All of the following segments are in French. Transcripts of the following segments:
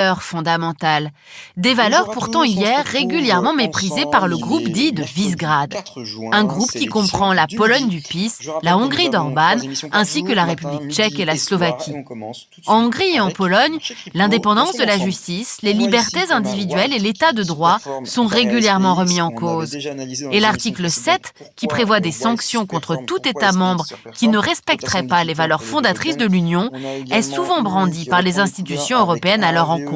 valeurs fondamentales. Des valeurs pourtant hier régulièrement méprisées par le groupe dit de Visegrad. Un groupe qui comprend la Pologne du PiS, la Hongrie d'Orbán, ainsi que la République tchèque et la Slovaquie. En Hongrie et en Pologne, l'indépendance de la justice, les libertés individuelles et l'état de droit sont régulièrement remis en cause. Et l'article 7, qui prévoit des sanctions contre tout État membre qui ne respecterait pas les valeurs fondatrices de l'Union, est souvent brandi par les institutions européennes à leur encontre.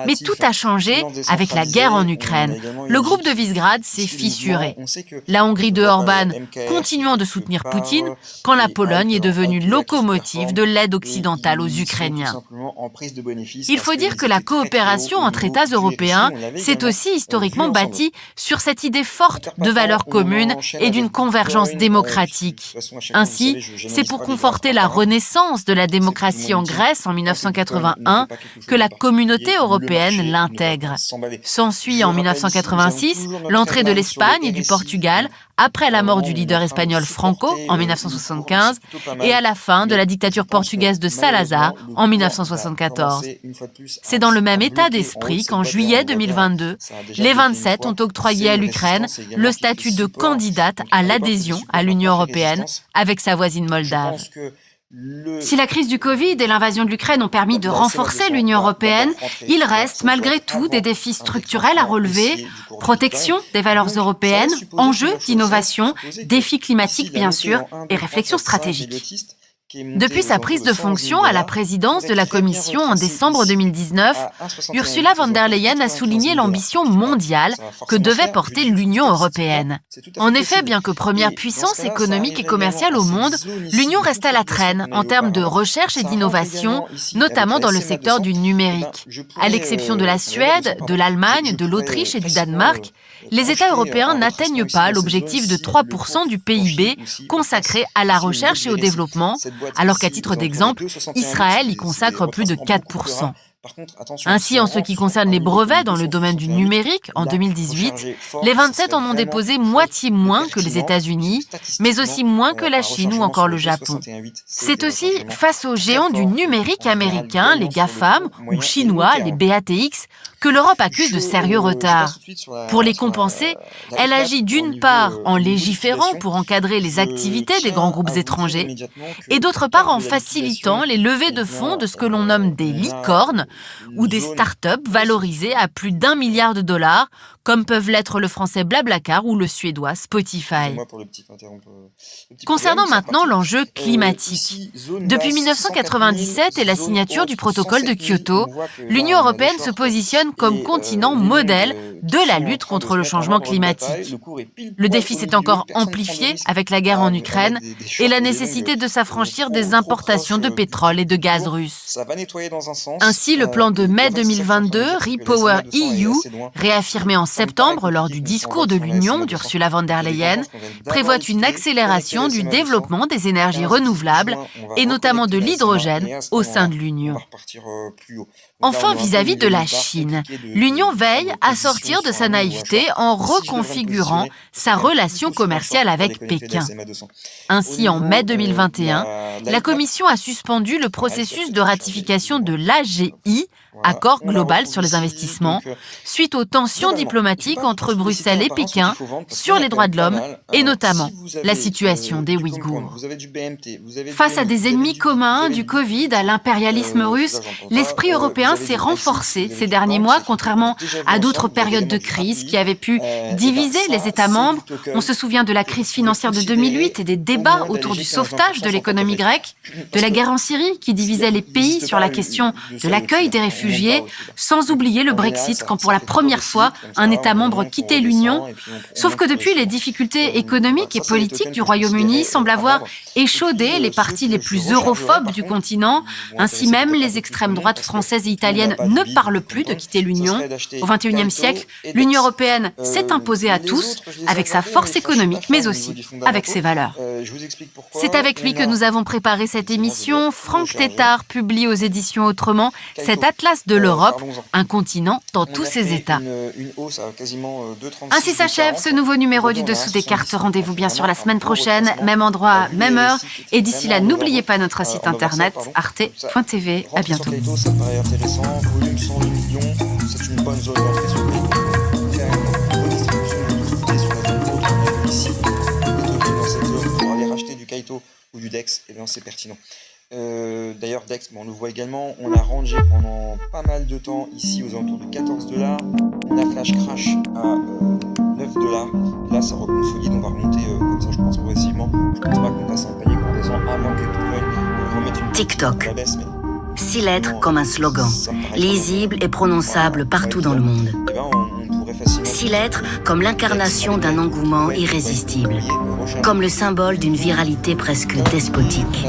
Mais tout a changé avec la guerre en Ukraine. Le groupe de Visegrad s'est fissuré. La Hongrie de Orbán continuant de soutenir Poutine, quand la Pologne est devenue locomotive de l'aide occidentale aux Ukrainiens. Il faut dire que la coopération entre États européens s'est aussi historiquement bâtie sur cette idée forte de valeurs communes et d'une convergence démocratique. Ainsi, c'est pour conforter la renaissance de la démocratie en Grèce en 1981 que la communauté européenne l'intègre. S'ensuit en 1986 l'entrée de l'Espagne et du Portugal après la mort du leader espagnol Franco en 1975 et à la fin de la dictature portugaise de Salazar en 1974. C'est dans le même état d'esprit qu'en juillet 2022, les 27 ont octroyé à l'Ukraine le statut de candidate à l'adhésion à l'Union européenne avec sa voisine moldave. Si la crise du Covid et l'invasion de l'Ukraine ont permis de renforcer l'Union européenne, il reste malgré tout des défis structurels à relever, protection des valeurs européennes, enjeux d'innovation, défis climatiques bien sûr et réflexions stratégiques. Depuis sa prise de fonction à la présidence de la Commission en décembre 2019, Ursula von der Leyen a souligné l'ambition mondiale que devait porter l'Union européenne. En effet, bien que première puissance économique et commerciale au monde, l'Union reste à la traîne en termes de recherche et d'innovation, notamment dans le secteur du numérique. À l'exception de la Suède, de l'Allemagne, de l'Autriche et du Danemark, les États européens n'atteignent pas l'objectif de 3% du PIB consacré à la recherche et au développement, alors qu'à titre d'exemple, Israël y consacre plus de 4%. Ainsi, en ce qui concerne les brevets dans le domaine du numérique, en 2018, les 27 en ont déposé moitié moins que les États-Unis, mais aussi moins que la Chine ou encore le Japon. C'est aussi face aux géants du numérique américain, les GAFAM, ou chinois, les BATX, que l'Europe accuse de sérieux retards. Pour les compenser, elle agit d'une part en légiférant pour encadrer les activités des grands groupes étrangers, et d'autre part en facilitant les levées de fonds de ce que l'on nomme des licornes, ou des start-up valorisées à plus d'1 milliard de dollars, comme peuvent l'être le français Blablacar ou le suédois Spotify. Concernant maintenant l'enjeu climatique. Depuis 1997 et la signature du protocole de Kyoto, l'Union européenne se positionne comme continent modèle de la lutte contre le changement climatique. Le défi s'est encore amplifié avec la guerre en Ukraine et la nécessité de s'affranchir des importations de pétrole et de gaz russe. Ainsi, le plan de mai 2022, Repower EU, réaffirmé en septembre lors du discours de l'Union d'Ursula von der Leyen, prévoit une accélération du développement des énergies renouvelables et notamment de l'hydrogène au sein de l'Union. Enfin, vis-à-vis de la Chine, l'Union veille à sortir de sa naïveté en reconfigurant sa relation commerciale avec Pékin. Ainsi, en mai 2021, la Commission a suspendu le processus de ratification de l'AGI, Accord global sur les investissements, suite aux tensions diplomatiques entre Bruxelles et Pékin sur les droits de l'homme et notamment la situation des Ouïghours. Face à des ennemis communs, du Covid à l'impérialisme russe, l'esprit européen s'est renforcé ces derniers mois, contrairement à d'autres périodes de crise qui avaient pu diviser les États membres. On se souvient de la crise financière de 2008 et des débats autour du sauvetage de l'économie grecque, de la guerre en Syrie qui divisait les pays sur la question de l'accueil des réfugiés, sans oublier le Brexit quand pour la première fois un État membre quittait l'Union. Sauf que depuis, les difficultés économiques et politiques du Royaume-Uni semblent avoir échaudé les partis les plus europhobes du continent. Ainsi même, les extrêmes droites françaises et italiennes ne parlent plus de quitter l'Union. Au XXIe siècle, l'Union européenne s'est imposée à tous avec sa force économique, mais aussi avec ses valeurs. C'est avec lui que nous avons préparé cette émission. Franck Tétart publie aux éditions Autrement cet atlas place de l'Europe, un continent dans tous ses états. Une hausse à quasiment 2,36. Ainsi s'achève ce nouveau numéro du Dessous des cartes. Rendez-vous bien sûr la semaine prochaine, même endroit, même heure. Et d'ici là, n'oubliez pas notre site internet arte.tv. À bientôt. Ça paraît intéressant. Volume 110 millions, c'est une bonne zone d'entrée sur le faire une redistribution de liquidités sur la zone haute. On a vu ici des tokens dans cette zone pour aller racheter du Kaito ou du DEX, et bien c'est pertinent. D'ailleurs DEX, on le voit également, on a rangé pendant pas mal de temps ici aux alentours de 14 $. On a flash crash à 9 $. Là ça reconsolide, on va remonter comme ça je pense progressivement. Je pense pas qu'on fasse un panier quand on descend, à moins que Bitcoin remette une TikTok. à la baisse, mais 6 lettres comme un slogan, lisible et prononçable partout dans le monde. 6 lettres comme l'incarnation d'un engouement irrésistible, comme le symbole d'une viralité presque despotique.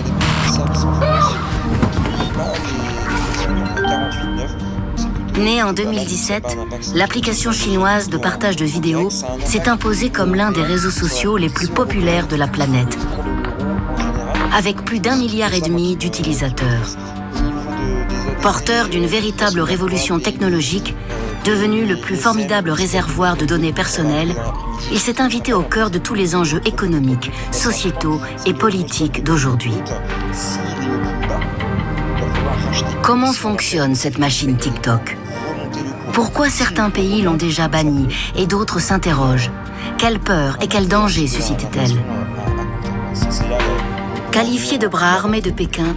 Née en 2017, l'application chinoise de partage de vidéos s'est imposée comme l'un des réseaux sociaux les plus populaires de la planète, avec plus d'1,5 milliard d'utilisateurs. Porteur d'une véritable révolution technologique, devenu le plus formidable réservoir de données personnelles, il s'est invité au cœur de tous les enjeux économiques, sociétaux et politiques d'aujourd'hui. Comment fonctionne cette machine TikTok ? Pourquoi certains pays l'ont déjà bannie et d'autres s'interrogent ? Quelle peur et quel danger suscite-t-elle ? Qualifiée de bras armés de Pékin,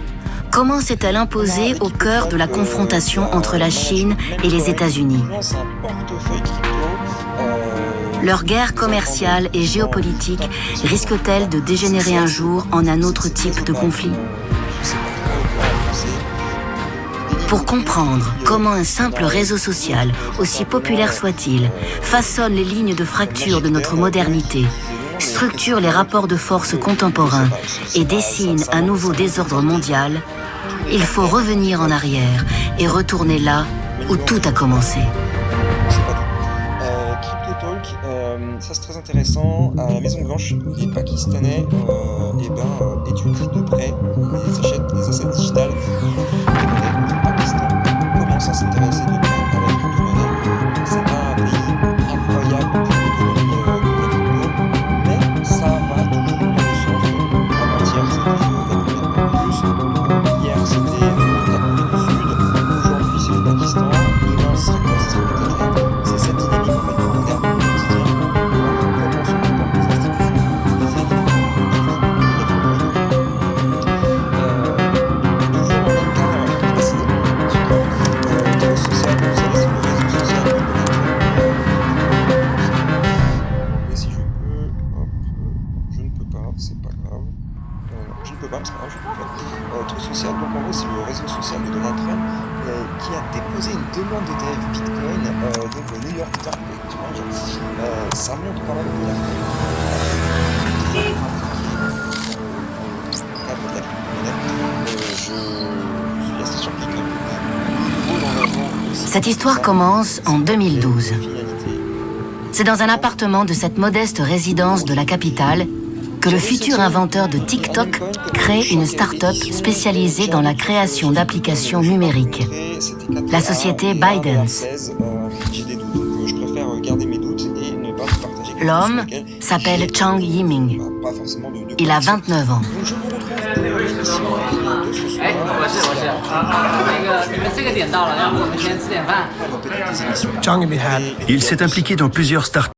comment s'est-elle imposée au cœur de la confrontation entre la Chine et les États-Unis ? Leur guerre commerciale et géopolitique risque-t-elle de dégénérer un jour en un autre type de conflit ? Pour comprendre comment un simple réseau social, aussi populaire soit-il, façonne les lignes de fracture de notre modernité, structure les rapports de force contemporains et dessine un nouveau désordre mondial, il faut revenir en arrière et retourner là où tout a commencé. CryptoTalk, ça c'est très intéressant. À la Maison Blanche, les Pakistanais étudient de près, ils achètent des assets digitales, des monnaies du Pakistan, commencent à s'intéresser de près à la crypto-monnaie. C'est pas un pays incroyable pour l'économie des crypto, mais ça va toujours dans le sens de avant-hier c'était la plus, hier c'était la Corée du Sud, aujourd'hui c'est le Pakistan, demain c'est peut-être c'est cette dynamique en fait qu'on regarde au quotidien, comment se comportent les institutions vis-à-vis toujours le même cas avec les décideurs. Le réseau social, vous savez, c'est le réseau social de et si je peux, hop, je ne peux pas, c'est pas grave. Je ne peux pas, c'est pas grave, je peux faire. Truc social, donc en gros c'est le réseau social de Donald Trump qui a déposé une demande d'ETF Bitcoin donc au New York Stock Exchange. Ça montre quand même que la Fed est très impliquée cadre de la crypto-monnaie. Je suis assez surpris que le niveau d'engagement aussi. Cette histoire commence en 2012. C'est dans un appartement de cette modeste résidence de la capitale que le futur inventeur de TikTok crée une start-up spécialisée dans la création d'applications numériques. La société ByteDance. J'ai des doutes, donc je préfère garder mes doutes et ne pas vous partager. L'homme s'appelle Chang Yiming. Il a 29 ans. Donc je vous retrouve pour l'émission de ce soir. Il s'est impliqué dans plusieurs startups